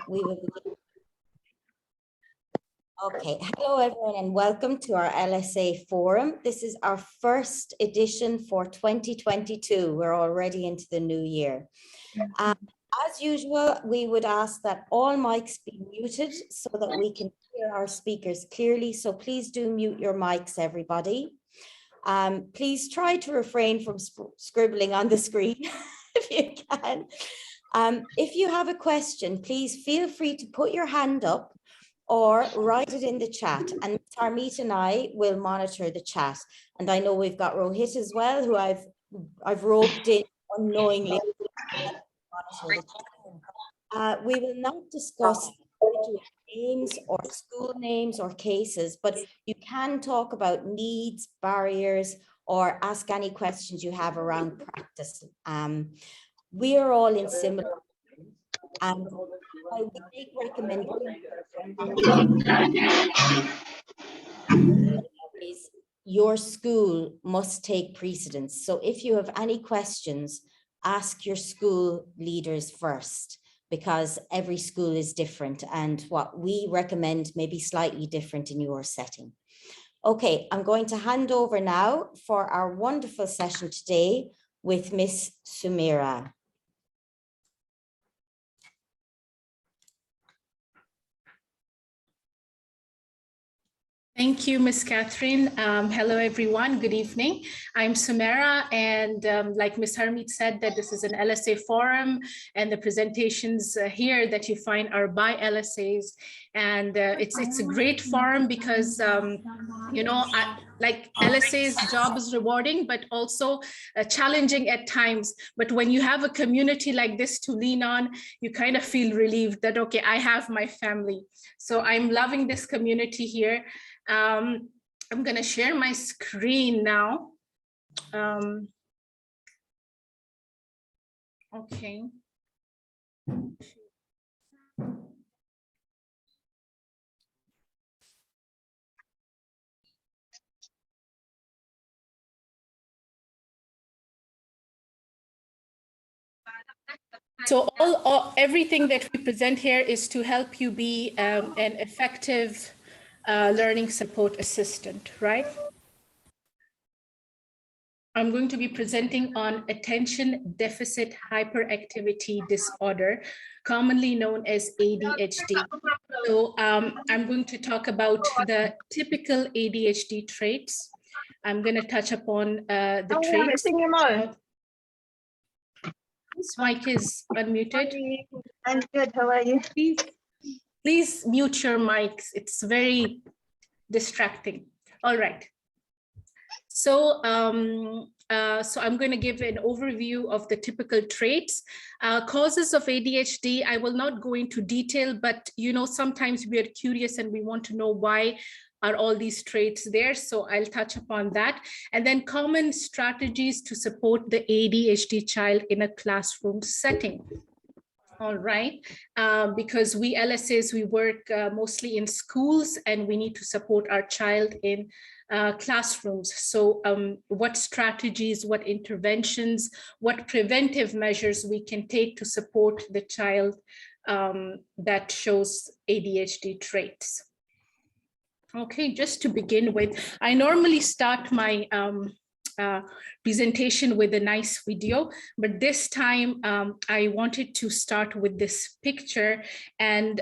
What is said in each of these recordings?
We will begin. Okay, hello everyone and welcome to our LSA forum. This is our first edition for 2022. We're already into the new year. As usual, we would ask that all mics be muted so that we can hear our speakers clearly. So please do mute your mics, everybody. Please try to refrain from scribbling on the screen if you can. If you have a question, please feel free to put your hand up or write it in the chat, and Harmeet and I will monitor the chat. And I know we've got Rohit as well, who I've roped in unknowingly. We will not discuss names or school names or cases, but you can talk about needs, barriers, or ask any questions you have around practice. We are all in similar, and I would make recommendations. Your school must take precedence. So if you have any questions, ask your school leaders first, because every school is different and what we recommend may be slightly different in your setting. Okay, I'm going to hand over now for our wonderful session today with Miss Sumera. Thank you, Ms. Catherine. Hello, everyone. Good evening. I'm Sumera, and like Ms. Harmeet said, that this is an LSA forum, and the presentations here that you find are by LSAs. And it's a great forum because, you know, like LSA's job is rewarding, but also challenging at times. But when you have a community like this to lean on, you kind of feel relieved that, okay, I have my family. So I'm loving this community here. I'm going to share my screen now. Okay. So everything that we present here is to help you be an effective learning support assistant, right? I'm going to be presenting on attention deficit hyperactivity disorder, commonly known as ADHD. So I'm going to talk about the typical ADHD traits. I'm going to touch upon the traits. This mic is unmuted. I'm good. How are you? Please mute your mics. It's very distracting. All right. So, so I'm going to give an overview of the typical traits. Causes of ADHD, I will not go into detail, but you know, sometimes we are curious and we want to know why are all these traits there. So I'll touch upon that. And then common strategies to support the ADHD child in a classroom setting. All right, because we LSAs, we work mostly in schools and we need to support our child in classrooms. So what strategies, what interventions, what preventive measures we can take to support the child that shows ADHD traits. Okay, just to begin with, I normally start my presentation with a nice video, but this time I wanted to start with this picture and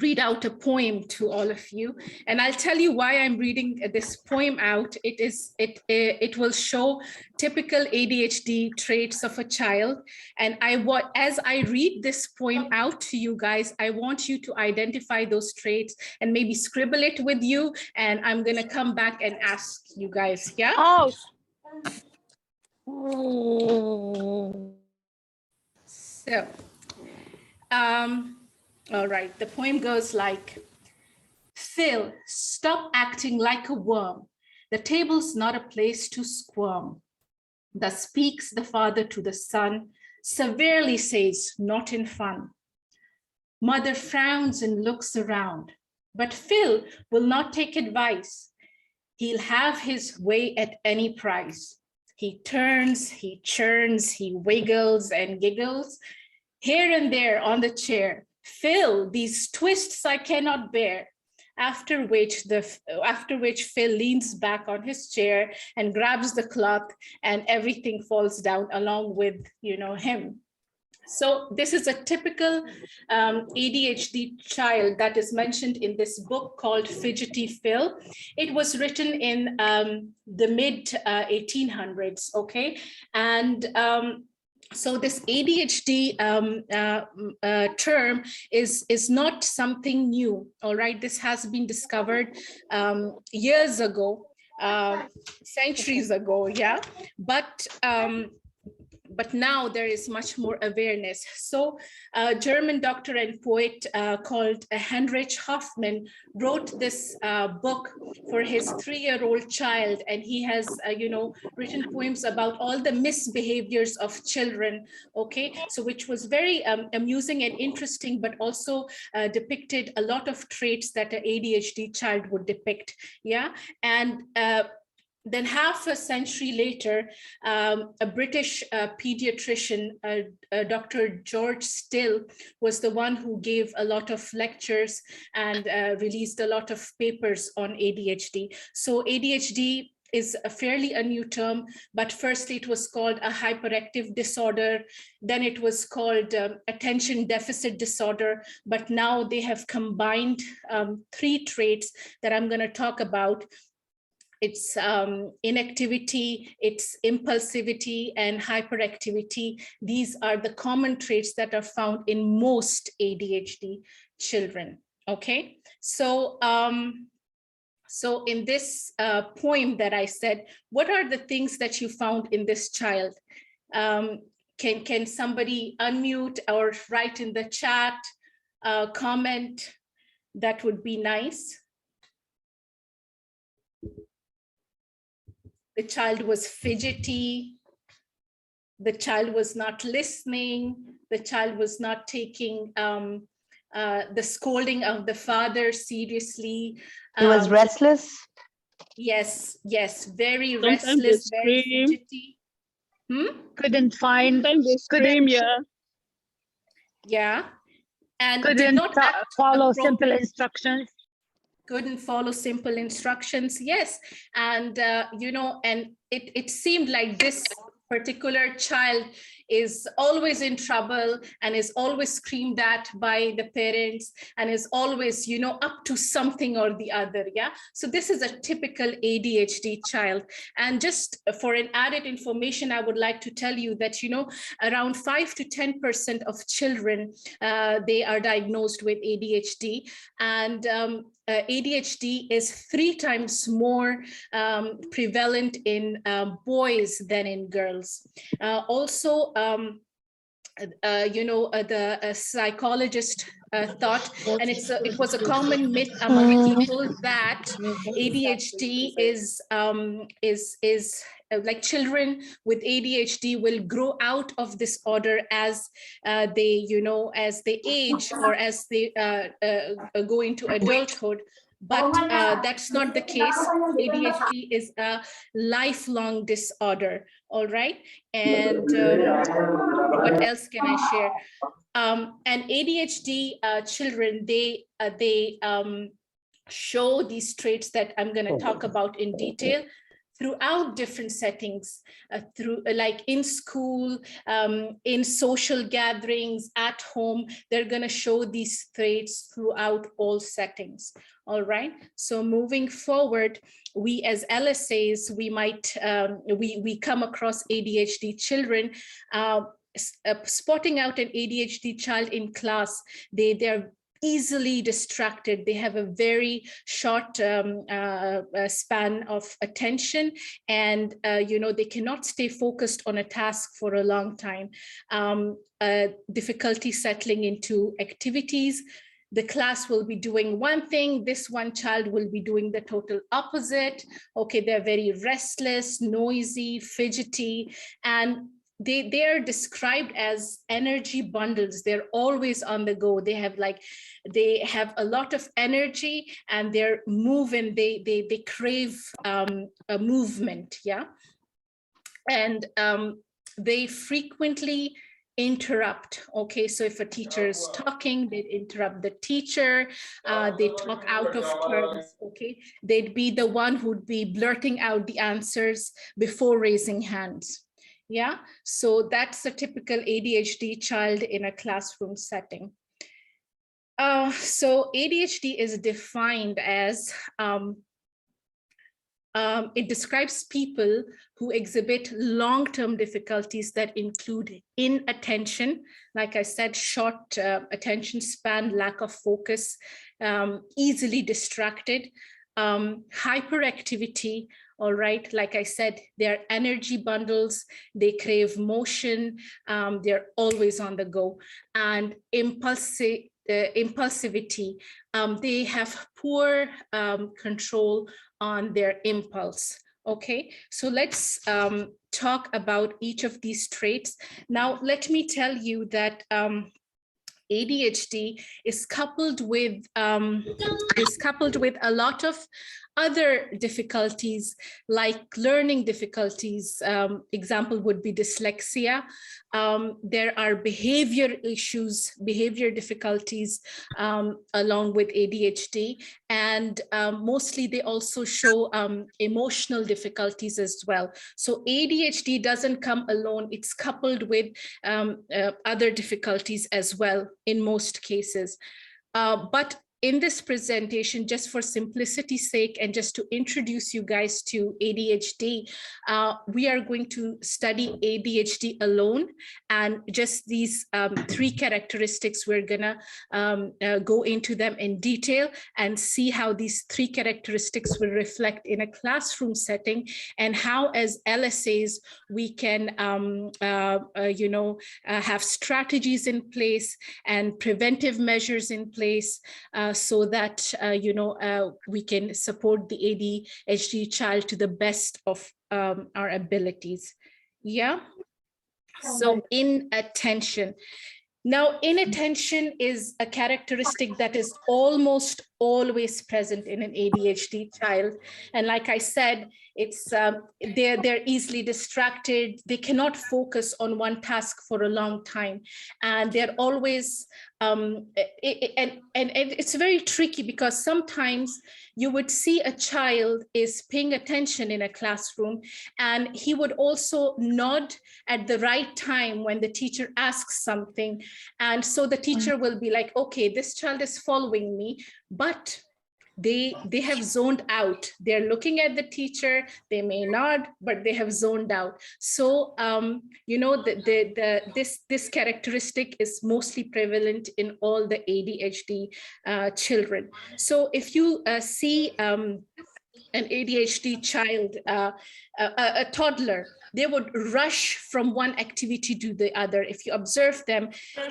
read out a poem to all of you. And I'll tell you why I'm reading this poem out. It will show typical ADHD traits of a child. And as I read this poem out to you guys, I want you to identify those traits and maybe scribble it with you. And I'm gonna come back and ask you guys, yeah? Oh. So, all right, the poem goes like, Phil, stop acting like a worm. The table's not a place to squirm. Thus speaks the father to the son, severely says, not in fun. Mother frowns and looks around, but Phil will not take advice. He'll have his way at any price. He turns, he churns, he wiggles and giggles. Here and there on the chair, Phil, these twists I cannot bear. After which Phil leans back on his chair and grabs the cloth, and everything falls down along with, him. So this is a typical ADHD child that is mentioned in this book called Fidgety Phil. It was written in the mid 1800s, okay? And so this ADHD term is not something new, all right? This has been discovered years ago, centuries ago, yeah? But now there is much more awareness. So a German doctor and poet called Heinrich Hoffmann wrote this book for his 3-year-old child, and he has, written poems about all the misbehaviors of children, okay? So which was very amusing and interesting, but also depicted a lot of traits that an ADHD child would depict, yeah? And then half a century later, a British pediatrician, Dr. George Still, was the one who gave a lot of lectures and released a lot of papers on ADHD. So ADHD is fairly a new term, but first it was called a hyperactive disorder. Then it was called attention deficit disorder, but now they have combined 3 traits that I'm going to talk about. It's inactivity, it's impulsivity, and hyperactivity. These are the common traits that are found in most ADHD children, okay? So, so in this poem that I said, what are the things that you found in this child? Can somebody unmute or write in the chat, comment? That would be nice. The child was fidgety. The child was not listening. The child was not taking the scolding of the father seriously. He was restless. Yes, very Sometimes restless, they very scream. fidgety. Couldn't find. Sometimes they scream, yeah. Yeah, and did Couldn't not act follow simple appropriately. instructions. Couldn't follow simple instructions, yes. And and it seemed like this particular child is always in trouble and is always screamed at by the parents and is always, up to something or the other, yeah? So this is a typical ADHD child. And just for an added information, I would like to tell you that, around 5 to 10% of children, they are diagnosed with ADHD. And ADHD is 3 times more prevalent in boys than in girls. Also, the psychologist thought, and it was a common myth among people that ADHD is like children with ADHD will grow out of disorder as they age or as they go into adulthood. But that's not the case. ADHD is a lifelong disorder, all right? And what else can I share? And ADHD children, they show these traits that I'm going to talk about in detail throughout different settings, through like in school, in social gatherings, at home. They're going to show these traits throughout all settings. All right. So moving forward, we as LSAs, we might we come across ADHD children. Spotting out an ADHD child in class, they're easily distracted. They have a very short span of attention, and they cannot stay focused on a task for a long time. Difficulty settling into activities. The class will be doing one thing, this one child will be doing the total opposite. Okay, they're very restless, noisy, fidgety, and they are described as energy bundles. They're always on the go. They have a lot of energy, and they're moving. They crave a movement, yeah. And they frequently interrupt. Okay, so if a teacher is talking, they'd interrupt the teacher, they talk out of turns. Okay, they'd be the one who'd be blurting out the answers before raising hands. Yeah, so that's a typical ADHD child in a classroom setting. So ADHD is defined as it describes people who exhibit long-term difficulties that include inattention, like I said, short attention span, lack of focus, easily distracted, hyperactivity, all right, like I said, they're energy bundles, they crave motion, they're always on the go, and impulsivity, they have poor control on their impulse. Okay, so let's talk about each of these traits. Now, let me tell you that ADHD is coupled with a lot of other difficulties, like learning difficulties. Example would be dyslexia. There are behavior issues, behavior difficulties along with ADHD, and mostly they also show emotional difficulties as well. So ADHD doesn't come alone, it's coupled with other difficulties as well in most cases. But in this presentation, just for simplicity's sake and just to introduce you guys to ADHD, we are going to study ADHD alone, and just these 3 characteristics, we're gonna go into them in detail and see how these 3 characteristics will reflect in a classroom setting, and how as LSAs we can have strategies in place and preventive measures in place so that we can support the ADHD child to the best of our abilities. Yeah. So inattention. Now, inattention is a characteristic that is almost always present in an ADHD child. And like I said, it's they're easily distracted. They cannot focus on one task for a long time. And they're always, and it's very tricky, because sometimes you would see a child is paying attention in a classroom, and he would also nod at the right time when the teacher asks something. And so the teacher will be like, okay, this child is following me, but they have zoned out. They're looking at the teacher, they may nod, but they have zoned out. So this characteristic is mostly prevalent in all the ADHD children. So if you see an ADHD child, a toddler, they would rush from one activity to the other. If you observe them,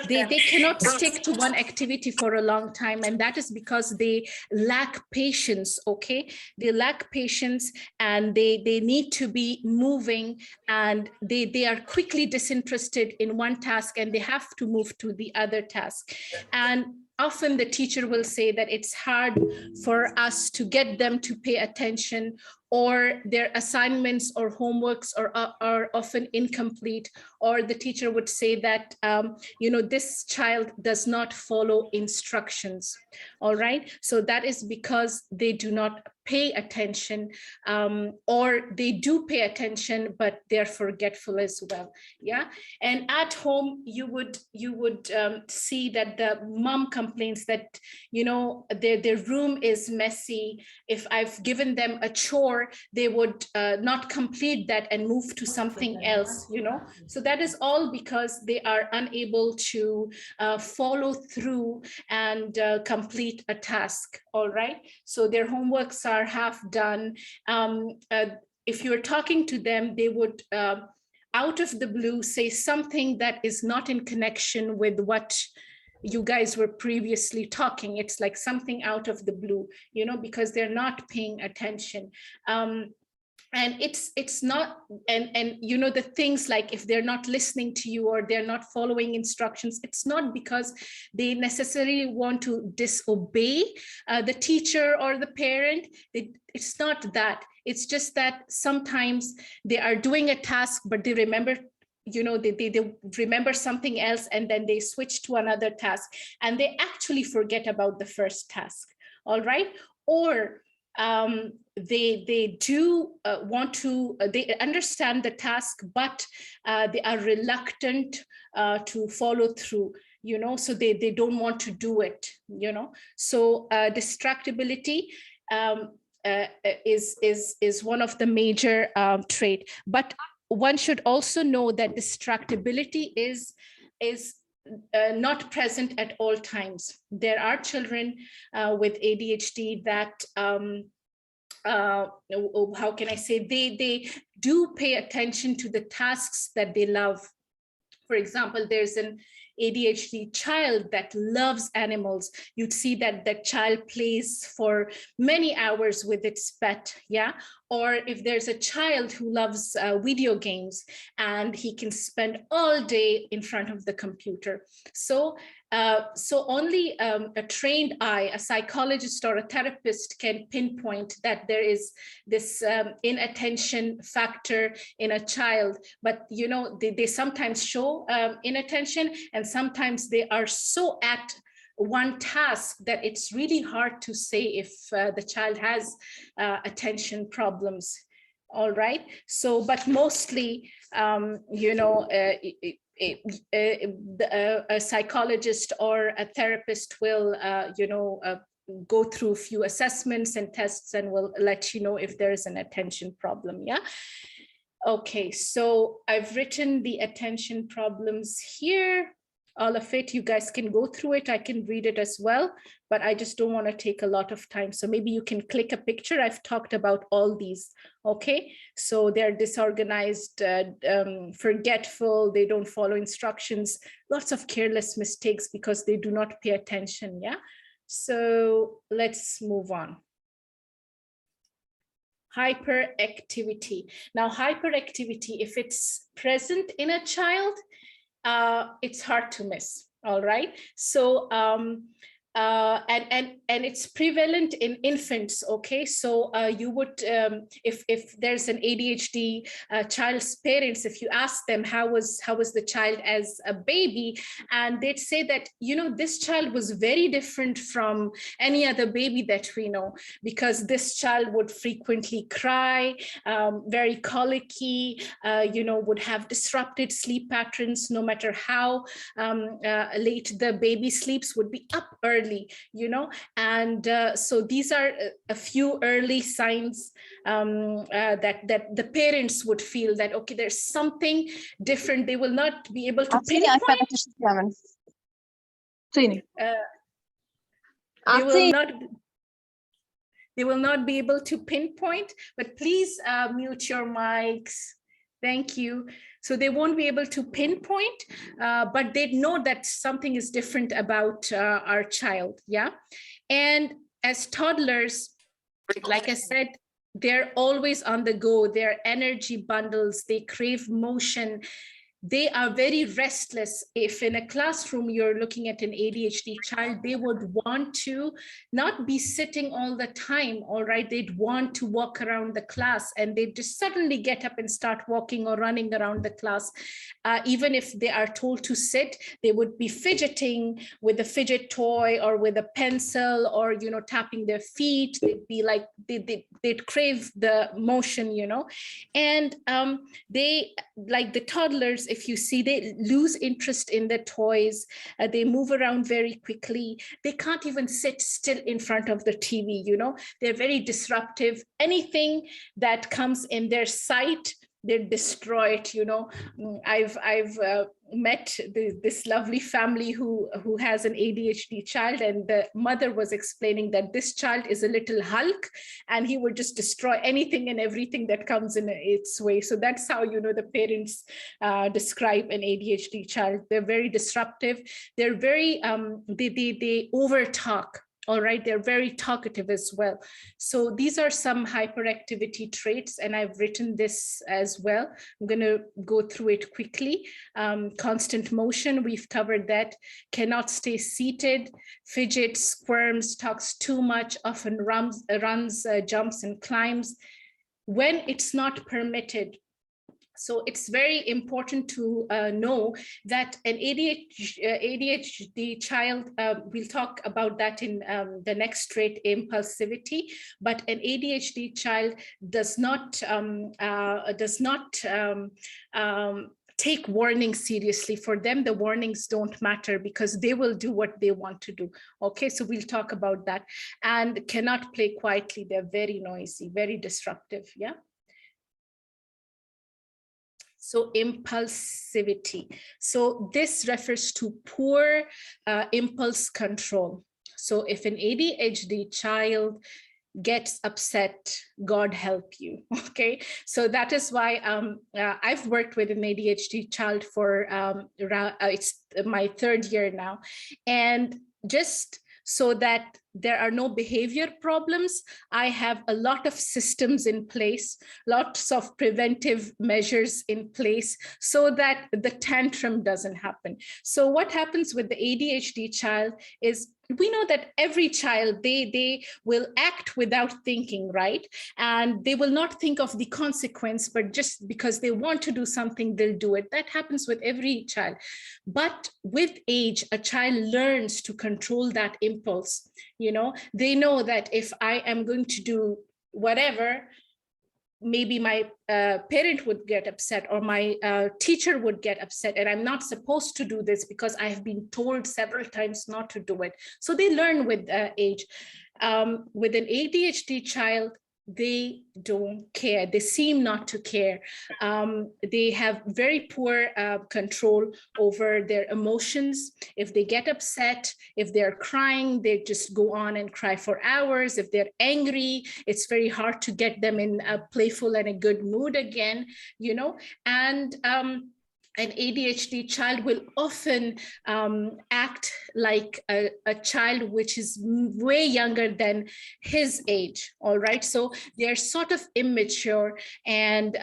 they cannot stick to one activity for a long time, and that is because they lack patience. Okay, they lack patience, and they need to be moving, and they are quickly disinterested in one task, and they have to move to the other task. And often the teacher will say that it's hard for us to get them to pay attention, or their assignments or homeworks are often incomplete, or the teacher would say that, this child does not follow instructions. All right, so that is because they do not pay attention, or they do pay attention, but they're forgetful as well. Yeah, and at home, you would see that the mom complains that, their room is messy. If I've given them a chore, they would not complete that and move to something else, So that is all because they are unable to follow through and complete a task. All right, so their homeworks are half done. If you're talking to them, they would out of the blue say something that is not in connection with what you guys were previously talking. It's like something out of the blue, because they're not paying attention. And it's not, and the things like if they're not listening to you or they're not following instructions, it's not because they necessarily want to disobey the teacher or the parent. It's not that. It's just that sometimes they are doing a task, but they remember they remember something else and then they switch to another task and they actually forget about the first task, all right? Or they do want to, they understand the task, but they are reluctant to follow through, so they don't want to do it, So distractibility is one of the major trait. But one should also know that distractibility is not present at all times. There are children with ADHD that how can I say, they do pay attention to the tasks that they love. For example, there's an ADHD child that loves animals. You'd see that that child plays for many hours with its pet, yeah? Or if there's a child who loves video games and he can spend all day in front of the computer. So only a trained eye, a psychologist or a therapist can pinpoint that there is this inattention factor in a child. But they sometimes show inattention, and sometimes they are so at one task that it's really hard to say if the child has attention problems. All right. So, but mostly, a psychologist or a therapist will, go through a few assessments and tests and will let you know if there is an attention problem. Yeah. Okay, so I've written the attention problems here. All of it, you guys can go through it. I can read it as well, but I just don't want to take a lot of time. So maybe you can click a picture. I've talked about all these. Okay, so they're disorganized, forgetful, they don't follow instructions, lots of careless mistakes because they do not pay attention. Yeah, so let's move on. Hyperactivity. Now, hyperactivity, if it's present in a child, it's hard to miss. All right. So and it's prevalent in infants. Okay, so you would if there's an ADHD child's parents, if you ask them how was the child as a baby, and they'd say that this child was very different from any other baby that we know, because this child would frequently cry, very colicky, would have disrupted sleep patterns. No matter how late the baby sleeps, would be up early, and so these are a few early signs that the parents would feel that, okay, there's something different. They will not be able to pinpoint. They will not be able to pinpoint, but please mute your mics. Thank you. So they won't be able to pinpoint, but they know that something is different about our child, yeah? And as toddlers, like I said, they're always on the go. They're energy bundles. They crave motion. They are very restless. If in a classroom you're looking at an ADHD child, they would want to not be sitting all the time, all right? They'd want to walk around the class, and they just suddenly get up and start walking or running around the class. Even if they are told to sit, they would be fidgeting with a fidget toy or with a pencil, or tapping their feet. They'd be like, they'd crave the motion, and they, like the toddlers, if you see, they lose interest in their toys. They move around very quickly. They can't even sit still in front of the TV, They're very disruptive. Anything that comes in their sight, they destroy it. I've met this lovely family who has an ADHD child, and the mother was explaining that this child is a little Hulk, and he would just destroy anything and everything that comes in its way. So that's how the parents describe an ADHD child. They're very disruptive. They're very they over talk. All right, they're very talkative as well. So these are some hyperactivity traits, and I've written this as well. I'm going to go through it quickly. Constant motion, we've covered that. Cannot stay seated, fidgets, squirms, talks too much, often runs, jumps and climbs when it's not permitted. So it's very important to know that an ADHD child, we'll talk about that in the next trait, impulsivity, but an ADHD child does not take warnings seriously. For them, the warnings don't matter because they will do what they want to do. Okay, so we'll talk about that. And cannot play quietly. They're very noisy, very disruptive. Yeah. So impulsivity. So this refers to poor impulse control. So if an ADHD child gets upset, God help you. Okay, so that is why I've worked with an ADHD child for it's my 3rd year now, and just so that there are no behavior problems, I have a lot of systems in place, lots of preventive measures in place so that the tantrum doesn't happen. So what happens with the ADHD child is, we know that every child, they will act without thinking, right? And they will not think of the consequence, but just because they want to do something, they'll do it. That happens with every child. But with age, a child learns to control that impulse. You know, they know that if I am going to do whatever, maybe my parent would get upset or my teacher would get upset, and I'm not supposed to do this because I have been told several times not to do it. So they learn with age. With an ADHD child, they don't care. They seem not to care. They have very poor control over their emotions. If they get upset, if they're crying, they just go on and cry for hours. If they're angry, it's very hard to get them in a playful and a good mood again, you know. And an ADHD child will often act like a child which is way younger than his age, all right? So they're sort of immature, and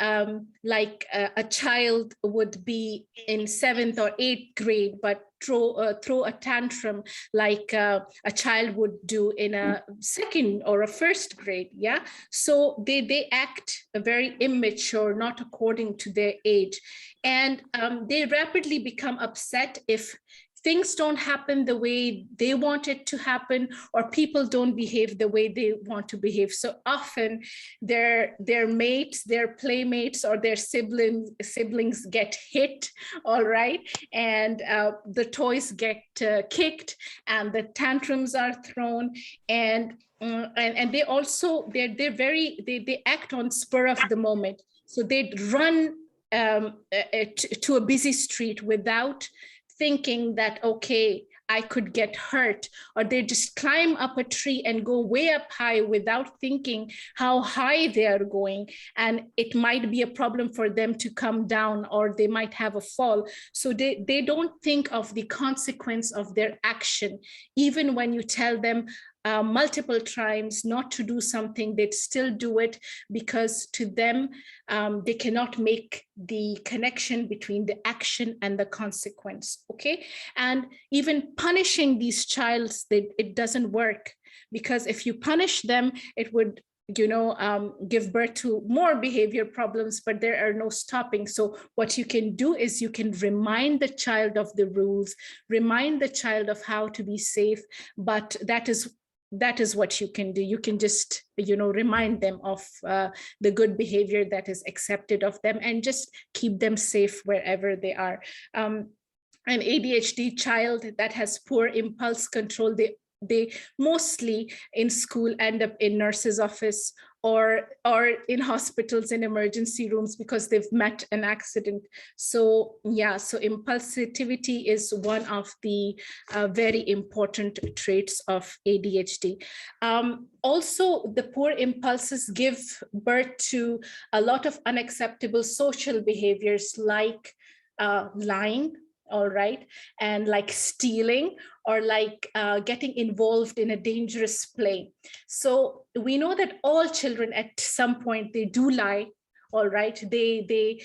like a child would be in 7th or 8th grade, but throw a tantrum like a child would do in a 2nd or a 1st grade, yeah? So they act very immature, not according to their age. And they rapidly become upset if things don't happen the way they want it to happen, or people don't behave the way they want to behave. So often their mates, their playmates, or their siblings get hit, all right? And the toys get kicked, and the tantrums are thrown, and they also, they act on spur of the moment. So they'd run to a busy street without thinking that, okay, I could get hurt, or they just climb up a tree and go way up high without thinking how high they are going, and it might be a problem for them to come down, or they might have a fall. So they don't think of the consequence of their action. Even when you tell them multiple times not to do something, they'd still do it, because to them, they cannot make the connection between the action and the consequence, okay? And even punishing these childs, it doesn't work, because if you punish them, it would, you know, give birth to more behavior problems, but there are no stopping. So what you can do is you can remind the child of the rules, remind the child of how to be safe, but that is what you can do. You can just, you know, remind them of the good behavior that is accepted of them, and just keep them safe wherever they are. An ADHD child that has poor impulse control, they mostly in school end up in nurse's office or in hospitals, in emergency rooms, because they've met an accident. So yeah, so impulsivity is one of the very important traits of ADHD. Also, the poor impulses give birth to a lot of unacceptable social behaviors, like lying, all right, and like stealing, or like getting involved in a dangerous play. So we know that all children at some point, they do lie, all right? They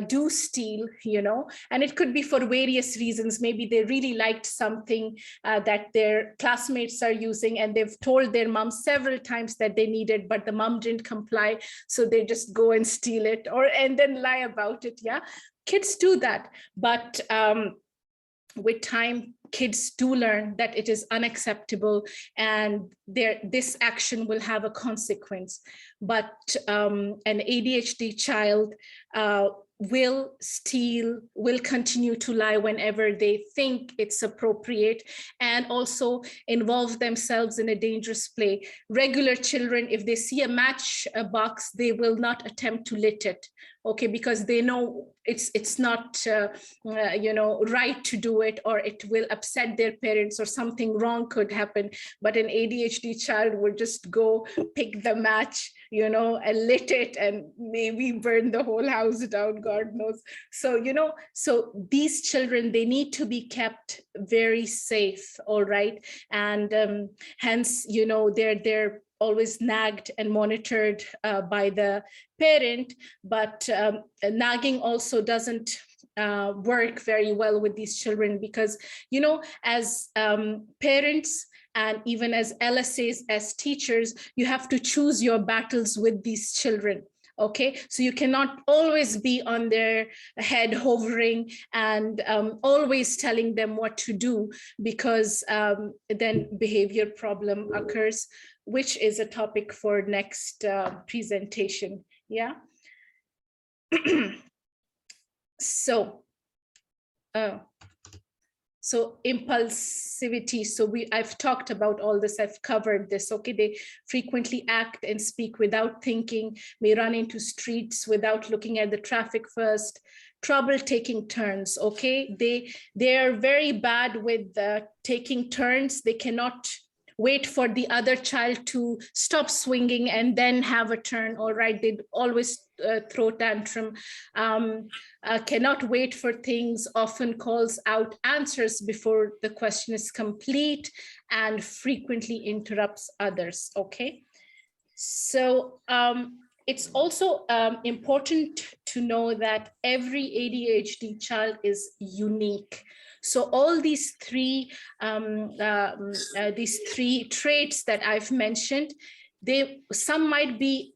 do steal, you know, and it could be for various reasons. Maybe they really liked something that their classmates are using, and they've told their mom several times that they need it, but the mom didn't comply, so they just go and steal it, and then lie about it. Yeah, kids do that, but with time, kids do learn that it is unacceptable, and this action will have a consequence. But an ADHD child will steal, will continue to lie whenever they think it's appropriate, and also involve themselves in a dangerous play. Regular children, if they see a match box, they will not attempt to lit it, okay, because they know it's not you know, right to do it, or it will upset their parents, or something wrong could happen. But an ADHD child would just go pick the match, you know, and lit it, and maybe burn the whole house down, God knows. So, you know, so these children, they need to be kept very safe, all right? And hence, you know, they're always nagged and monitored by the parent, but nagging also doesn't work very well with these children, because, you know, as parents and even as LSAs, as teachers, you have to choose your battles with these children. Okay, so you cannot always be on their head hovering and always telling them what to do, because then behavior problem occurs, which is a topic for next presentation. Yeah. So impulsivity. So I've talked about all this, I've covered this. Okay, they frequently act and speak without thinking, may run into streets without looking at the traffic first, trouble taking turns. Okay, they are very bad with taking turns. They cannot wait for the other child to stop swinging and then have a turn. All right, they always throw tantrum, cannot wait for things, often calls out answers before the question is complete, and frequently interrupts others. Okay, so it's also important to know that every ADHD child is unique. So all these three traits that I've mentioned, some might be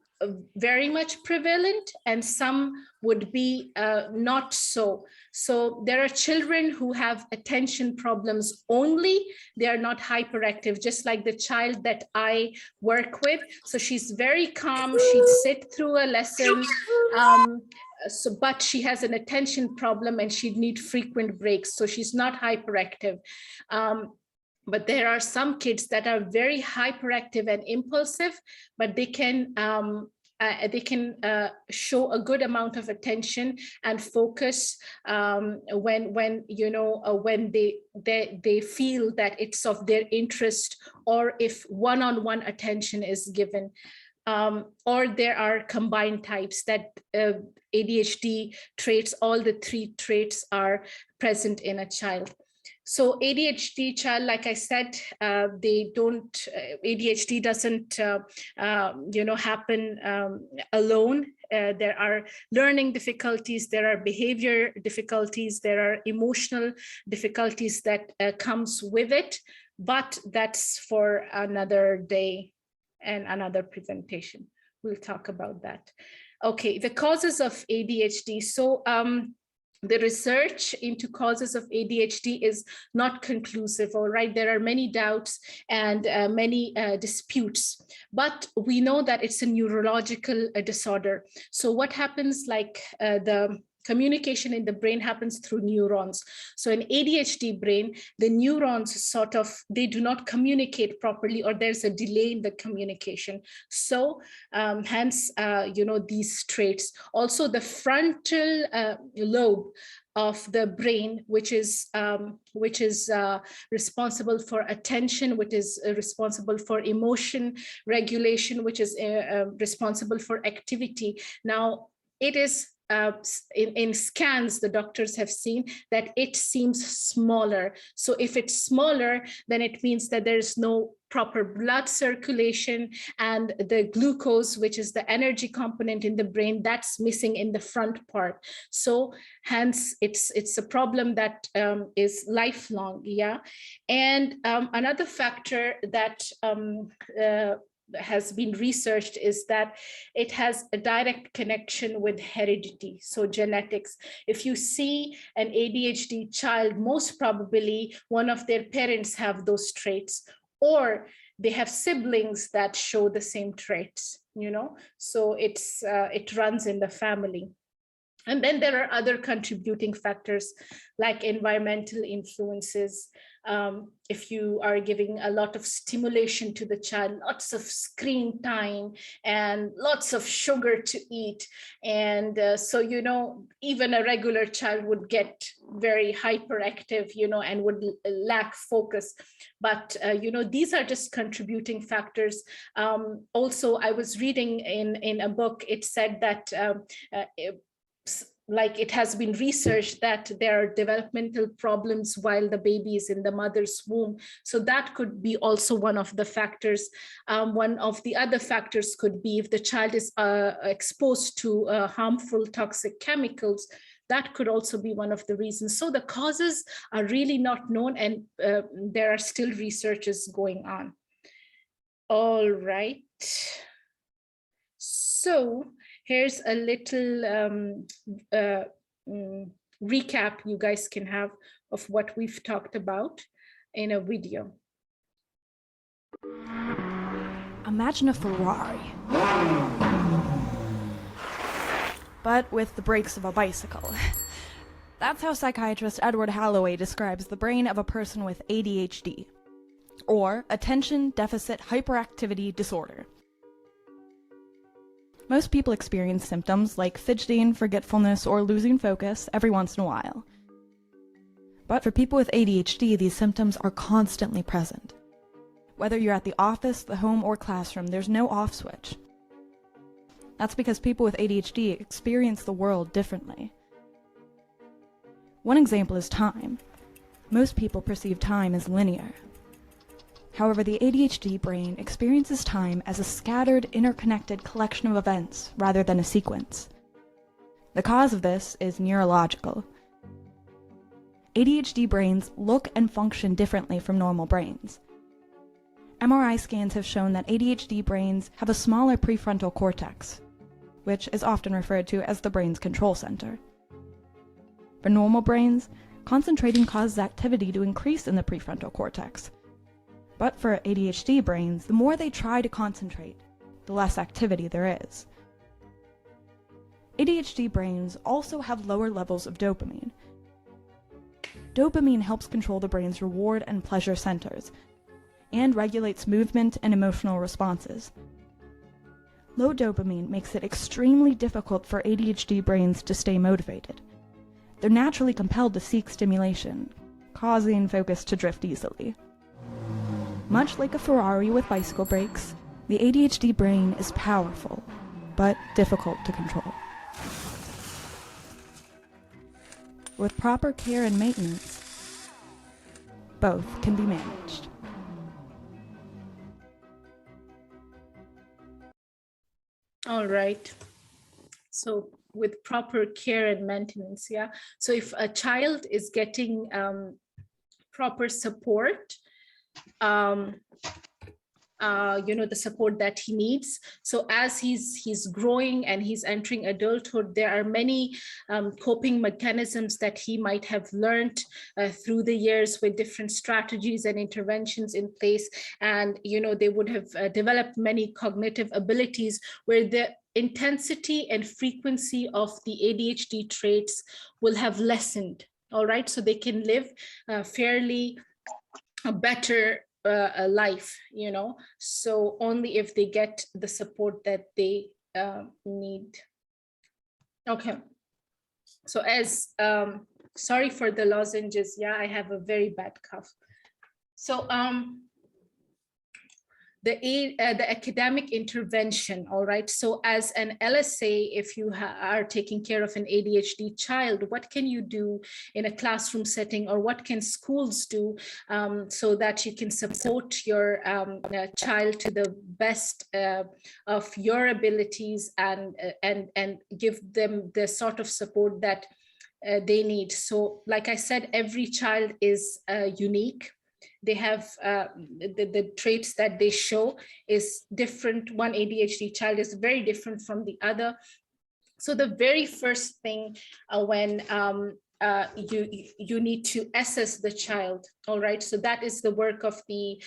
very much prevalent, and some would be not so. So there are children who have attention problems only. They are not hyperactive, just like the child that I work with. So she's very calm. She'd sit through a lesson, but she has an attention problem and she'd need frequent breaks. So she's not hyperactive. But there are some kids that are very hyperactive and impulsive, but they can show a good amount of attention and focus when you know, when they feel that it's of their interest, or if one-on-one attention is given. Or there are combined types that ADHD traits, all the three traits are present in a child. So ADHD child, like I said, ADHD doesn't, you know, happen alone. There are learning difficulties, there are behavior difficulties, there are emotional difficulties that comes with it, but that's for another day and another presentation. We'll talk about that. Okay, the causes of ADHD. So the research into causes of ADHD is not conclusive, all right? There are many doubts and many disputes, but we know that it's a neurological disorder. So what happens, like the communication in the brain happens through neurons. So in ADHD brain, the neurons sort of, they do not communicate properly, or there's a delay in the communication. So hence, you know, these traits. Also the frontal lobe of the brain, which is responsible for attention, which is responsible for emotion regulation, which is responsible for activity. Now it is in scans, the doctors have seen that it seems smaller. So if it's smaller, then it means that there's no proper blood circulation, and the glucose, which is the energy component in the brain, that's missing in the front part. So hence it's a problem that is lifelong. Yeah. And another factor that has been researched is that it has a direct connection with heredity, so genetics. If you see an ADHD child, most probably one of their parents have those traits, or they have siblings that show the same traits, you know, so it runs in the family. And then there are other contributing factors like environmental influences. If you are giving a lot of stimulation to the child, lots of screen time and lots of sugar to eat. And so, you know, even a regular child would get very hyperactive, you know, and would lack focus. But, you know, these are just contributing factors. Also, I was reading in a book, it said that like it has been researched that there are developmental problems while the baby is in the mother's womb. So that could be also one of the factors. One of the other factors could be if the child is exposed to harmful toxic chemicals, that could also be one of the reasons. So the causes are really not known, and there are still researches going on. All right. So here's a little recap you guys can have of what we've talked about in a video. Imagine a Ferrari, but with the brakes of a bicycle. That's how psychiatrist Edward Halloway describes the brain of a person with ADHD, or Attention Deficit Hyperactivity Disorder. Most people experience symptoms like fidgeting, forgetfulness, or losing focus every once in a while. But for people with ADHD, these symptoms are constantly present. Whether you're at the office, the home, or classroom, there's no off switch. That's because people with ADHD experience the world differently. One example is time. Most people perceive time as linear. However, the ADHD brain experiences time as a scattered, interconnected collection of events rather than a sequence. The cause of this is neurological. ADHD brains look and function differently from normal brains. MRI scans have shown that ADHD brains have a smaller prefrontal cortex, which is often referred to as the brain's control center. For normal brains, concentrating causes activity to increase in the prefrontal cortex. But for ADHD brains, the more they try to concentrate, the less activity there is. ADHD brains also have lower levels of dopamine. Dopamine helps control the brain's reward and pleasure centers, and regulates movement and emotional responses. Low dopamine makes it extremely difficult for ADHD brains to stay motivated. They're naturally compelled to seek stimulation, causing focus to drift easily. Much like a Ferrari with bicycle brakes, the ADHD brain is powerful, but difficult to control. With proper care and maintenance, both can be managed. All right. So with proper care and maintenance, yeah. So if a child is getting proper support, you know, the support that he needs. So as he's growing and he's entering adulthood, there are many coping mechanisms that he might have learned through the years with different strategies and interventions in place. And, you know, they would have developed many cognitive abilities where the intensity and frequency of the ADHD traits will have lessened. All right, so they can live fairly a better a life, you know, so only if they get the support that they need. Okay, so as sorry for the lozenges, yeah, I have a very bad cough. So the academic intervention, all right? So as an LSA, if you are taking care of an ADHD child, what can you do in a classroom setting, or what can schools do so that you can support your child to the best of your abilities and give them the sort of support that they need? So like I said, every child is unique. They have the traits that they show is different. One ADHD child is very different from the other. So the very first thing when you need to assess the child, all right? So that is the work of the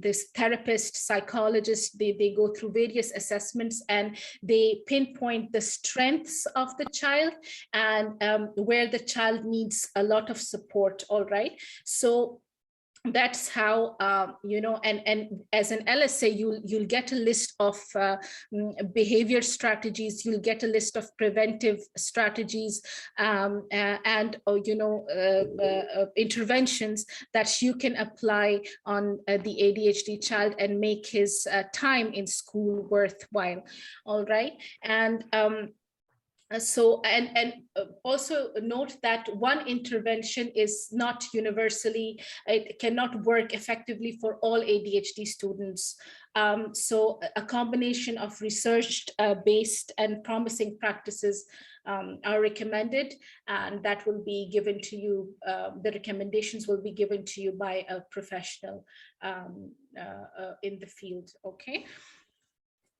this therapist, psychologist. They go through various assessments and they pinpoint the strengths of the child and where the child needs a lot of support, all right? So that's how you know, and as an LSA, you'll get a list of behavior strategies, you'll get a list of preventive strategies and you know, interventions that you can apply on the ADHD child and make his time in school worthwhile, all right? And so also note that one intervention is not universally, it cannot work effectively for all ADHD students. So a combination of research-based and promising practices are recommended, and that will be given to you, the recommendations will be given to you by a professional in the field, okay?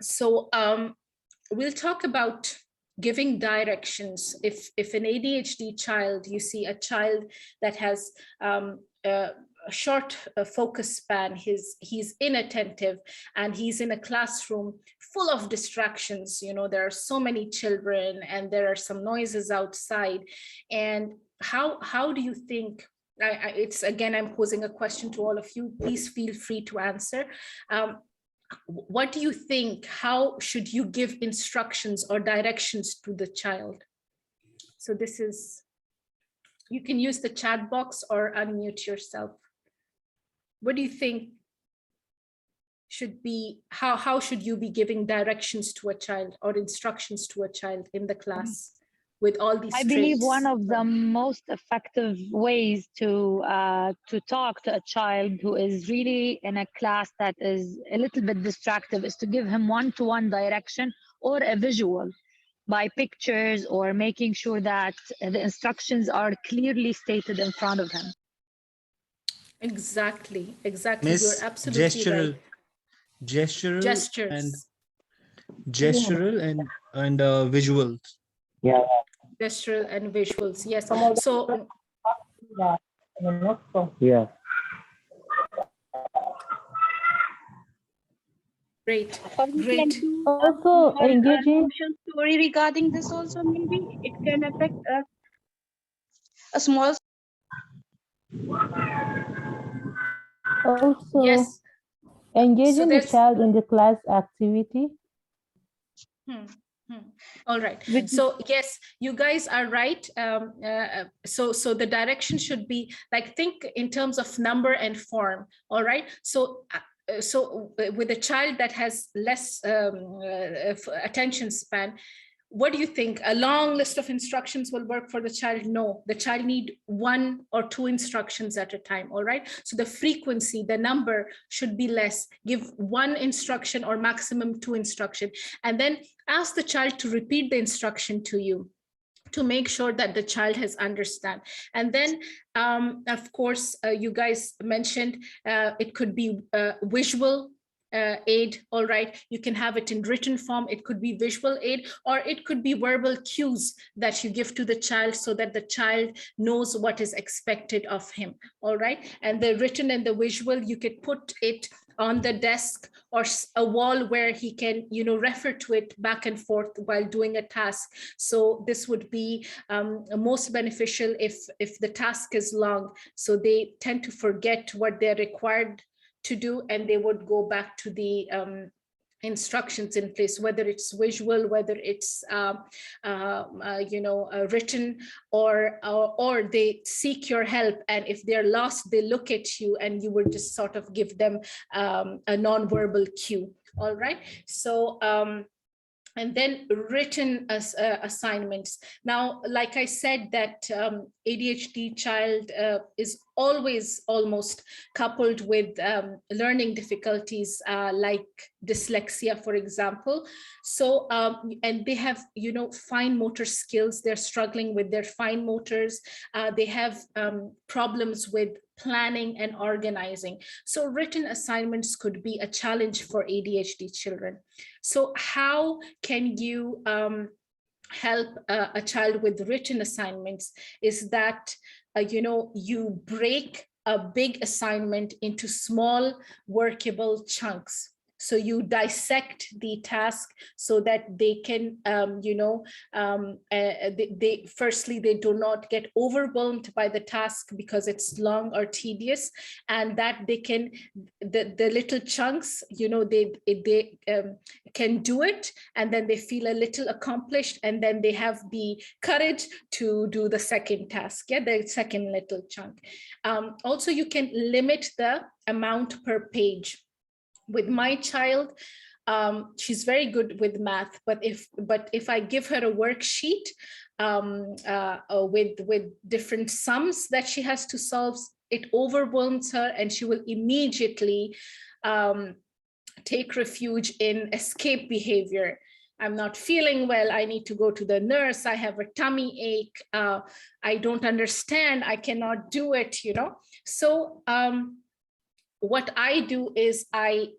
So we'll talk about giving directions. If an ADHD child, you see a child that has a short focus span, he's inattentive, and he's in a classroom full of distractions, you know, there are so many children and there are some noises outside. And how do you think, it's again, I'm posing a question to all of you, please feel free to answer. What do you think? How should you give instructions or directions to the child? So this is, you can use the chat box or unmute yourself. What do you think should be, how should you be giving directions to a child or instructions to a child in the class with all these traits? I believe one of the most effective ways to talk to a child who is really in a class that is a little bit distractive is to give him one-to-one direction or a visual by pictures, or making sure that the instructions are clearly stated in front of him. Exactly. Miss, You're absolutely right. Gestural Gestures. and visuals. Yeah. Gestural and visuals, yes. So Yeah. great. Also engaging story regarding this also, maybe it can affect a small. Also, Yes. engaging the child in the class activity. All right. So yes, you guys are right. So the direction should be like, think in terms of number and form. All right. So with a child that has less attention span, what do you think? A long list of instructions will work for the child? No, the child need 1 or 2 instructions at a time, all right? So the frequency, the number should be less. Give 1 instruction or maximum 2 instruction, and then ask the child to repeat the instruction to you to make sure that the child has understand. And then, of course, you guys mentioned it could be visual aid, all right? You can have it in written form, it could be visual aid, or it could be verbal cues that you give to the child so that the child knows what is expected of him, all right? And the written and the visual, you could put it on the desk or a wall where he can, you know, refer to it back and forth while doing a task. So this would be most beneficial if the task is long, so they tend to forget what they're required to do, and they would go back to the instructions in place, whether it's visual, whether it's written, or they seek your help, and if they're lost, they look at you and you will just sort of give them a non-verbal cue. All right, so and then written assignments. Now, like I said, that ADHD child is always almost coupled with learning difficulties like dyslexia, for example. So, and they have, fine motor skills. They're struggling with their fine motors. They have problems with planning and organizing. So written assignments could be a challenge for ADHD children. So how can you help a child with written assignments is that, you break a big assignment into small workable chunks. So you dissect the task so that they can, firstly, they do not get overwhelmed by the task because it's long or tedious, and that they can, the little chunks, they can do it, and then they feel a little accomplished, and then they have the courage to do the second task, the second little chunk. Also, you can limit the amount per page. With my child, she's very good with math, but if I give her a worksheet with different sums that she has to solve, it overwhelms her, and she will immediately take refuge in escape behavior. I'm not feeling well, I need to go to the nurse, I have a tummy ache, I don't understand, I cannot do it, So what I do is I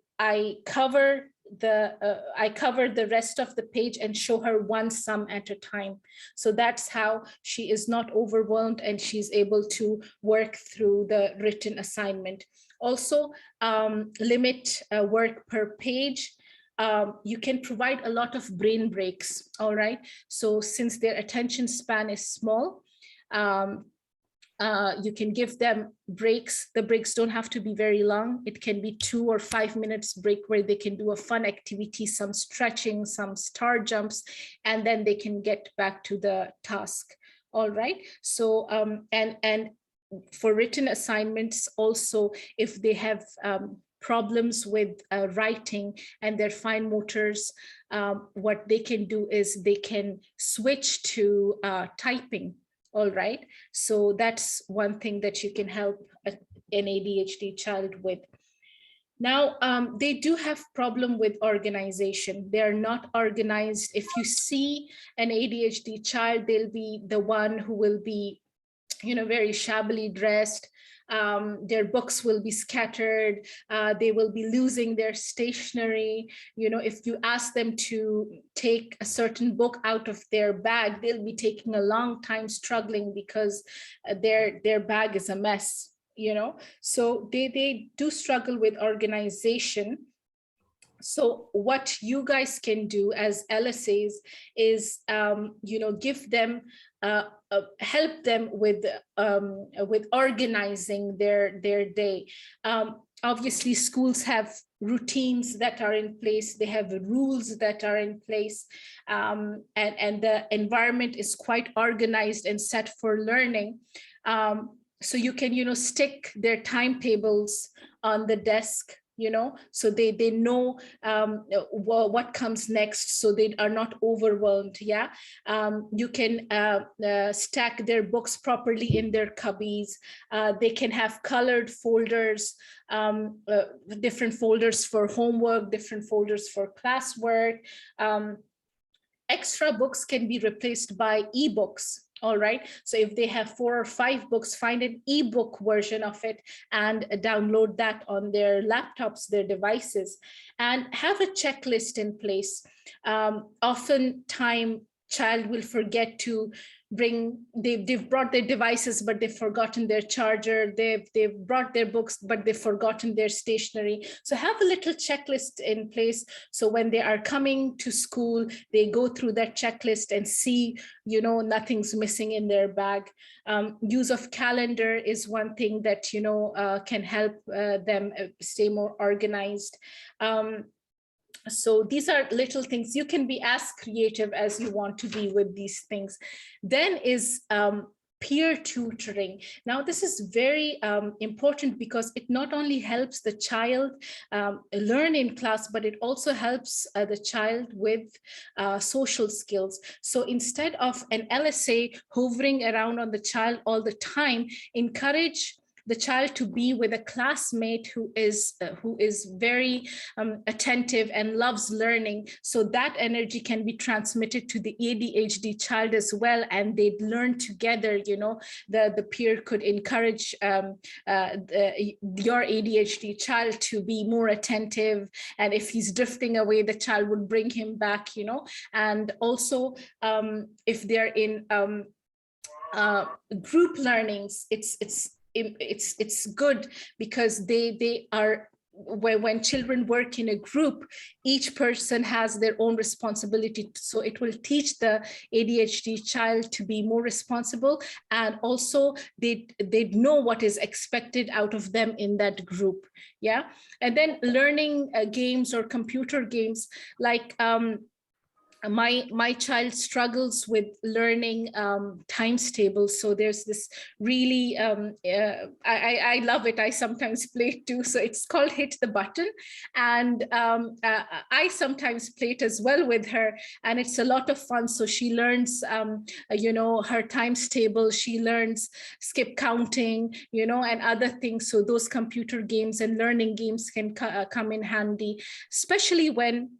cover the rest of the page and show her one sum at a time. So that's how she is not overwhelmed and she's able to work through the written assignment. Also, limit work per page. You can provide a lot of brain breaks, all right? So since their attention span is small, you can give them breaks. The breaks don't have to be very long. It can be 2 or 5 minutes break where they can do a fun activity, some stretching, some star jumps, and then they can get back to the task. All right. So, and for written assignments also, if they have problems with writing and their fine motors, what they can do is they can switch to typing. All right, so that's one thing that you can help an ADHD child with. Now, they do have problem with organization. They're not organized. If you see an ADHD child, they'll be the one who will be, very shabbily dressed. Their books will be scattered. They will be losing their stationery. If you ask them to take a certain book out of their bag, they'll be taking a long time struggling because their bag is a mess, So they do struggle with organization. So what you guys can do as LSAs is, give them, help them with organizing their day. Obviously, schools have routines that are in place. They have rules that are in place, and the environment is quite organized and set for learning. So you can, stick their timetables on the desk, so they know what comes next, so they are not overwhelmed. You can stack their books properly in their cubbies. They can have colored folders, different folders for homework, different folders for classwork. Extra books can be replaced by ebooks. All right, so if they have 4 or 5 books, find an ebook version of it and download that on their laptops, their devices, and have a checklist in place. Oftentimes, child will forget to bring, they've brought their devices, but they've forgotten their charger. They've brought their books, but they've forgotten their stationery. So have a little checklist in place. So when they are coming to school, they go through that checklist and see, nothing's missing in their bag. Use of calendar is one thing that, can help them stay more organized. So these are little things. You can be as creative as you want to be with these things. Then is peer tutoring. Now, this is very important because it not only helps the child learn in class, but it also helps the child with social skills. So instead of an LSA hovering around on the child all the time, encourage the child to be with a classmate who is very attentive and loves learning, so that energy can be transmitted to the ADHD child as well, and they'd learn together. You know, the peer could encourage your ADHD child to be more attentive, and if he's drifting away, the child would bring him back, you know. And also if they're in group learnings, it's good because they are, when children work in a group, each person has their own responsibility. So it will teach the ADHD child to be more responsible, and also they know what is expected out of them in that group. Yeah. And then learning games or computer games, like my child struggles with learning times tables. So there's this really, I love it. I sometimes play it too. So it's called Hit the Button. And I sometimes play it as well with her. And it's a lot of fun. So she learns, you know, her times table. She learns skip counting, you know, and other things. So those computer games and learning games can come in handy, especially when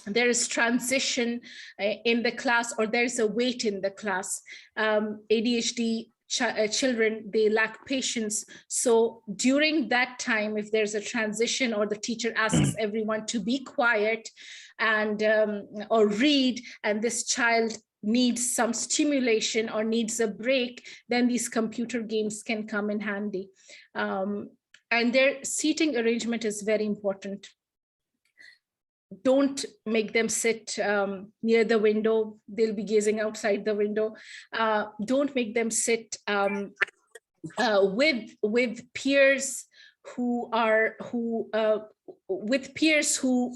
there is transition in the class, or there's a wait in the class. ADHD children, they lack patience. So during that time, if there's a transition or the teacher asks everyone to be quiet and or read, and this child needs some stimulation or needs a break, then these computer games can come in handy. And their seating arrangement is very important. Don't make them sit near the window. They'll be gazing outside the window. Don't make them sit with peers who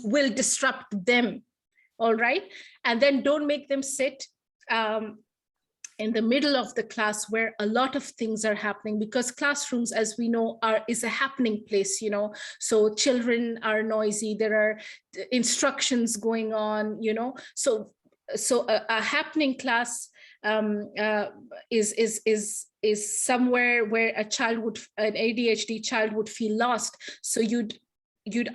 will disrupt them. All right. And then don't make them sit in the middle of the class where a lot of things are happening, because classrooms, as we know, is a happening place, you know. So children are noisy, there are instructions going on, you know. So a happening class is somewhere where an ADHD child would feel lost. So you'd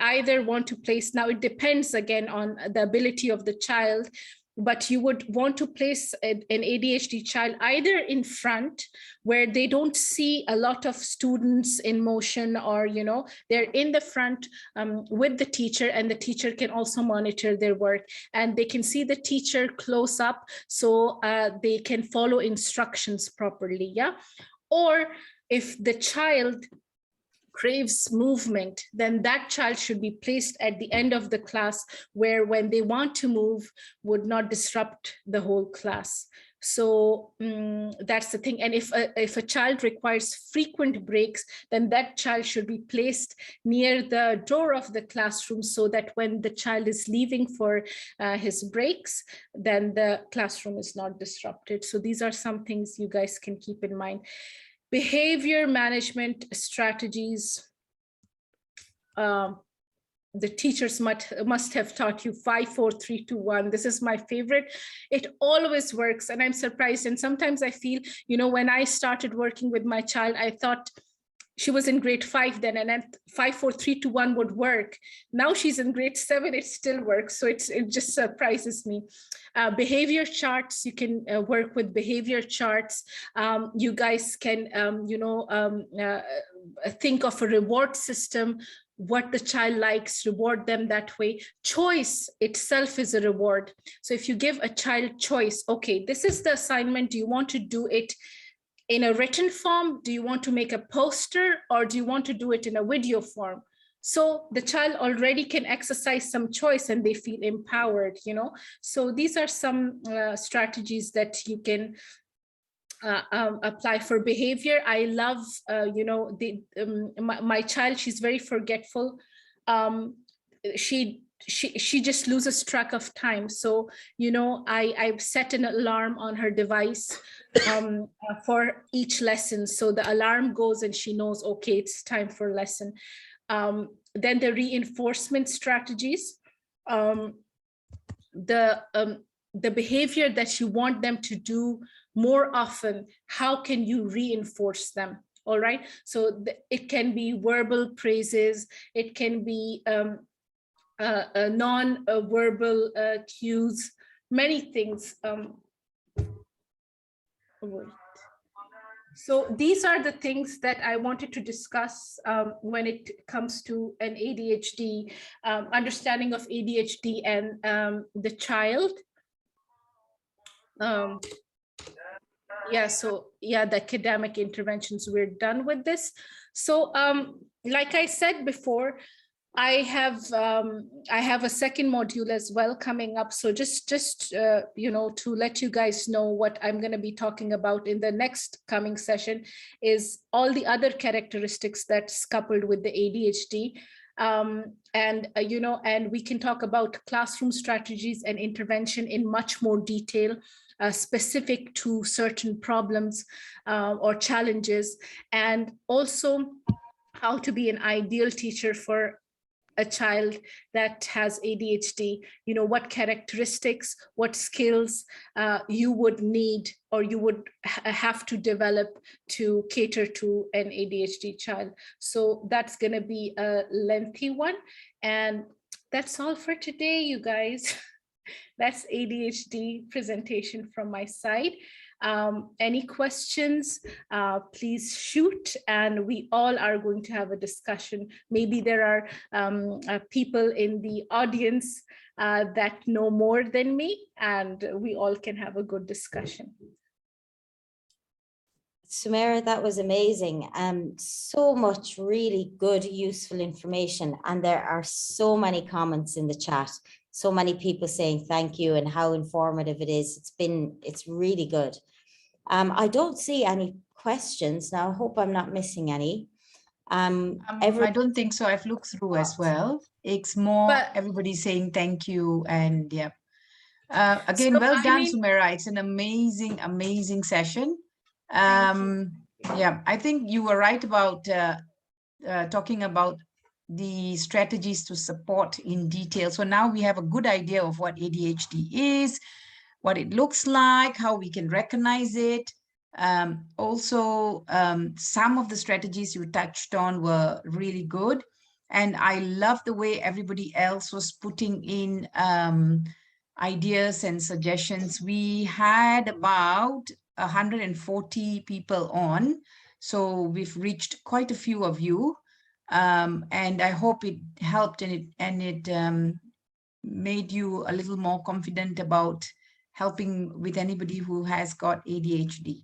either want to place, now it depends again on the ability of the child, but you would want to place an ADHD child either in front, where they don't see a lot of students in motion, or, you know, they're in the front with the teacher, and the teacher can also monitor their work, and they can see the teacher close up, so they can follow instructions properly. Yeah. Or if the child craves movement, then that child should be placed at the end of the class, where when they want to move would not disrupt the whole class. So that's the thing. And if a child requires frequent breaks, then that child should be placed near the door of the classroom, so that when the child is leaving for his breaks, then the classroom is not disrupted. So these are some things you guys can keep in mind. Behavior management strategies. The teachers must have taught you 5, 4, 3, 2, 1. This is my favorite. It always works, and I'm surprised. And sometimes I feel, you know, when I started working with my child, I thought she was in grade 5 then, and at 5, 4, 3, 2, 1 would work. Now she's in grade 7, it still works. So it just surprises me. Behavior charts, you can work with behavior charts. You guys can, you know, think of a reward system, what the child likes, reward them that way. Choice itself is a reward. So if you give a child choice, okay, this is the assignment, do you want to do it in a written form? Do you want to make a poster, or do you want to do it in a video form? So the child already can exercise some choice, and they feel empowered, you know. So these are some strategies that you can apply for behavior. I love, you know, my child, she's very forgetful. She she just loses track of time. So, you know, I've set an alarm on her device for each lesson. So the alarm goes and she knows, okay, it's time for lesson. Then the reinforcement strategies, the behavior that you want them to do more often, how can you reinforce them? All right, so it can be verbal praises, it can be non-verbal cues, many things. So these are the things that I wanted to discuss when it comes to an ADHD, understanding of ADHD and the child. Yeah, so yeah, the academic interventions, we're done with this. So like I said before, I have a second module as well coming up. So just you know, to let you guys know what I'm going to be talking about in the next coming session is all the other characteristics that's coupled with the ADHD. You know, and we can talk about classroom strategies and intervention in much more detail, specific to certain problems or challenges, and also how to be an ideal teacher for a child that has ADHD, you know, what characteristics, what skills you would need or you would have to develop to cater to an ADHD child. So that's going to be a lengthy one. And that's all for today, you guys. That's ADHD presentation from my side. Any questions, please shoot, and we all are going to have a discussion. Maybe there are people in the audience that know more than me, and we all can have a good discussion. Sumera, that was amazing. So much really good, useful information. And there are so many comments in the chat. So many people saying thank you and how informative it is. It's really good. I don't see any questions now. I hope I'm not missing any. I don't think so. I've looked through as well. It's more everybody saying thank you, and yeah. Again, So, well done, Sumera. It's an amazing, amazing session. Yeah, I think you were right about talking about the strategies to support in detail. So now we have a good idea of what ADHD is, what it looks like, how we can recognize it. Also, some of the strategies you touched on were really good. And I love the way everybody else was putting in ideas and suggestions. We had about 140 people on, so we've reached quite a few of you. And I hope it helped and it made you a little more confident about helping with anybody who has got ADHD.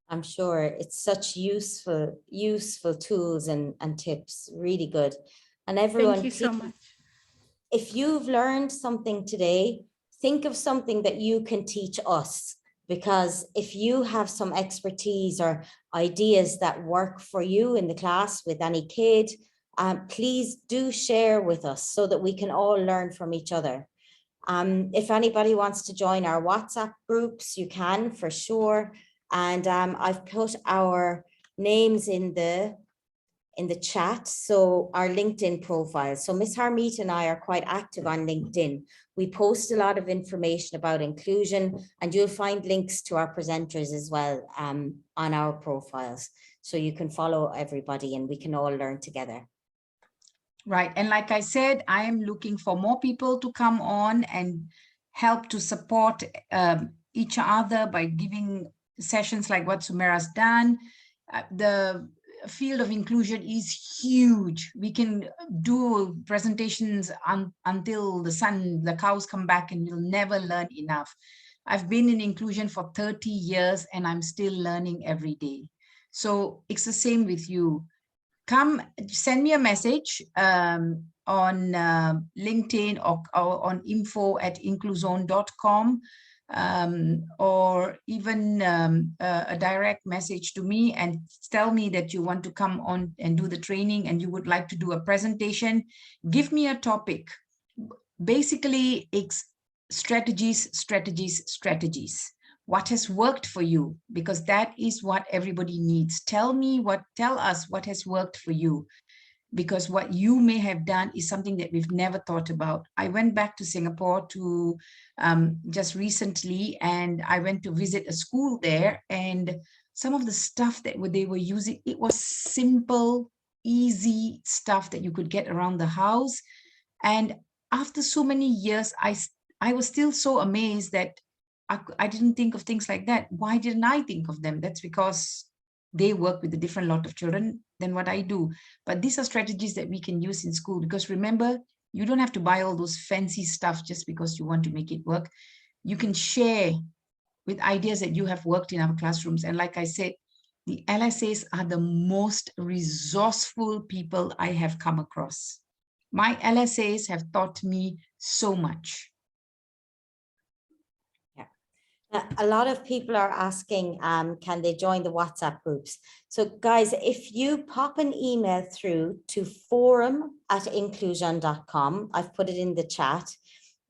I'm sure it's such useful tools and tips, really good. And everyone, thank you so much. If you've learned something today, think of something that you can teach us. Because if you have some expertise or ideas that work for you in the class with any kid, please do share with us so that we can all learn from each other. If anybody wants to join our WhatsApp groups, you can for sure. And I've put our names in the chat, so our LinkedIn profile. So Ms. Harmeet and I are quite active on LinkedIn. We post a lot of information about inclusion, and you'll find links to our presenters as well on our profiles. So you can follow everybody and we can all learn together. Right. And like I said, I am looking for more people to come on and help to support each other by giving sessions like what Sumera's done. The field of inclusion is huge. We can do presentations until the cows come back, and we'll never learn enough. I've been in inclusion for 30 years and I'm still learning every day. So it's the same with you. Come send me a message on LinkedIn or on info@incluzon.com. or even a direct message to me and tell me that you want to come on and do the training and you would like to do a presentation. Give me a topic. Basically, it's strategies, strategies, strategies. What has worked for you? Because that is what everybody needs. Tell us what has worked for you. Because what you may have done is something that we've never thought about. I went back to Singapore to just recently, and I went to visit a school there, and some of the stuff that they were using, it was simple, easy stuff that you could get around the house. And after so many years, I was still so amazed that I didn't think of things like that. Why didn't I think of them? That's because they work with a different lot of children than what I do. But these are strategies that we can use in school, because remember, you don't have to buy all those fancy stuff just because you want to make it work. You can share with ideas that you have worked in our classrooms. And like I said, the LSAs are the most resourceful people I have come across. My LSAs have taught me so much. A lot of people are asking, can they join the WhatsApp groups? So guys, if you pop an email through to forum@incluzun.com, I've put it in the chat,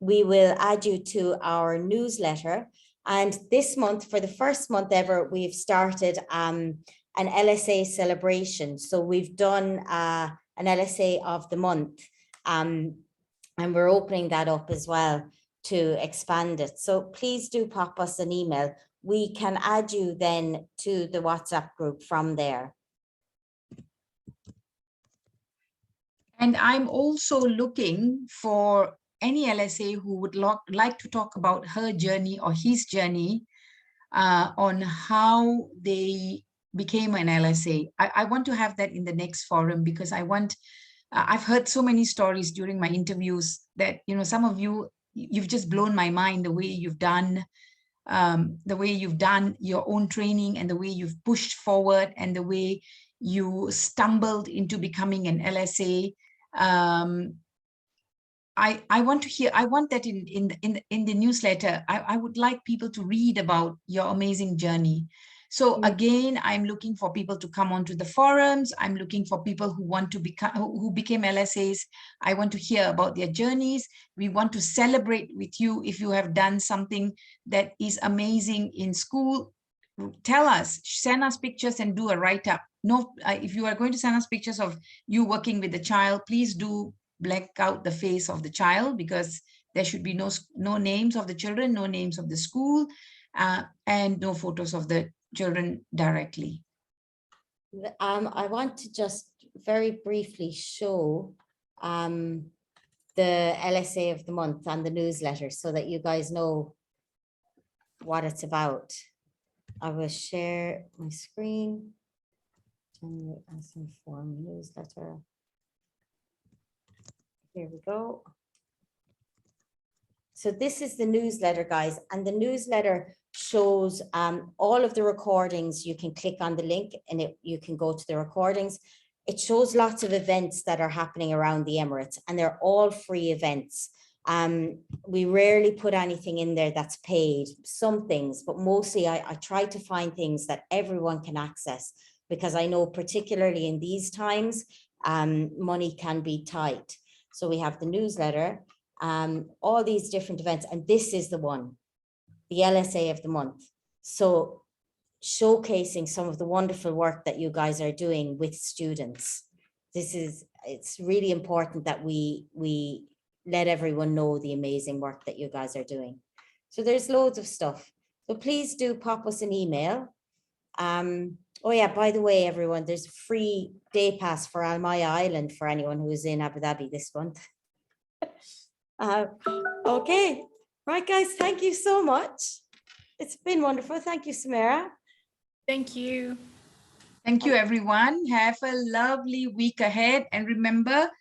we will add you to our newsletter. And this month, for the first month ever, we've started an LSA celebration. So we've done an LSA of the month, and we're opening that up as well to expand it. So please do pop us an email. We can add you then to the WhatsApp group from there. And I'm also looking for any LSA who would like to talk about her journey or his journey on how they became an LSA. I want to have that in the next forum, because I want, I've heard so many stories during my interviews that, you know, some of you, you've just blown my mind the way you've done your own training, and the way you've pushed forward, and the way you stumbled into becoming an LSA. I want to hear, I want that in the newsletter. I would like people to read about your amazing journey. So again, I'm looking for people to come onto the forums. I'm looking for people who want to become, who became LSAs. I want to hear about their journeys. We want to celebrate with you if you have done something that is amazing in school. Tell us, send us pictures and do a write-up. No, if you are going to send us pictures of you working with the child, please do black out the face of the child, because there should be no names of the children, no names of the school, and no photos of the children directly. I want to just very briefly show the LSA of the month on the newsletter, so that you guys know what it's about. I will share my screen. Forum newsletter. Here we go. So this is the newsletter, guys, and the newsletter shows all of the recordings. You can click on the link and you can go to the recordings. It shows lots of events that are happening around the Emirates, and they're all free events. We rarely put anything in there that's paid, some things, but mostly I try to find things that everyone can access, because I know particularly in these times, money can be tight. So we have the newsletter, all these different events, and this is the one, the LSA of the month. So showcasing some of the wonderful work that you guys are doing with students. It's really important that we let everyone know the amazing work that you guys are doing. So there's loads of stuff. So please do pop us an email. Oh yeah, by the way, everyone, there's a free day pass for Al Maya Island for anyone who is in Abu Dhabi this month. Okay, right guys, thank you so much. It's been wonderful. Thank you, Sumera. Thank you. Thank you, everyone. Have a lovely week ahead. And remember,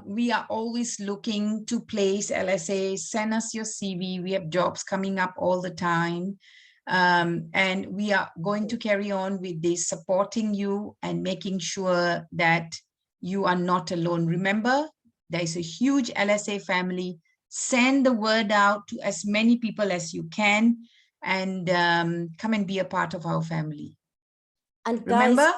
we are always looking to place LSAs. Send us your CV. We have jobs coming up all the time. And we are going to carry on with this, supporting you and making sure that you are not alone. Remember, there is a huge LSA family send the word out to as many people as you can, and come and be a part of our family. And Remember, guys,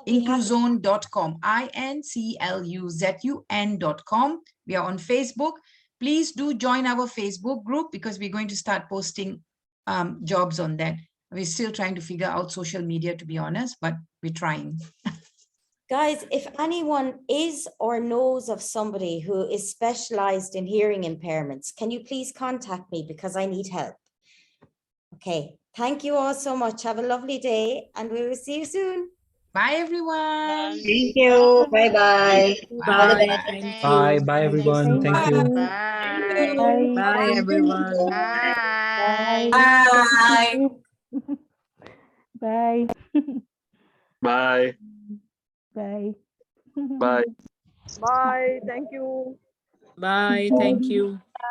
Incluzun.com, INCLUZUN.com. We are on Facebook. Please do join our Facebook group, because we're going to start posting jobs on that. We're still trying to figure out social media, to be honest, but we're trying. guys, if anyone is or knows of somebody who is specialized in hearing impairments, can you please contact me, because I need help. Okay, thank you all so much. Have a lovely day, and we will see you soon. Bye, everyone. Thank you. Bye-bye. Bye. Bye. Bye, everyone. Thank you. Bye. Bye, everyone. Bye. Bye. Bye. Bye. Bye. Bye. Bye. Thank you. Bye. Thank you.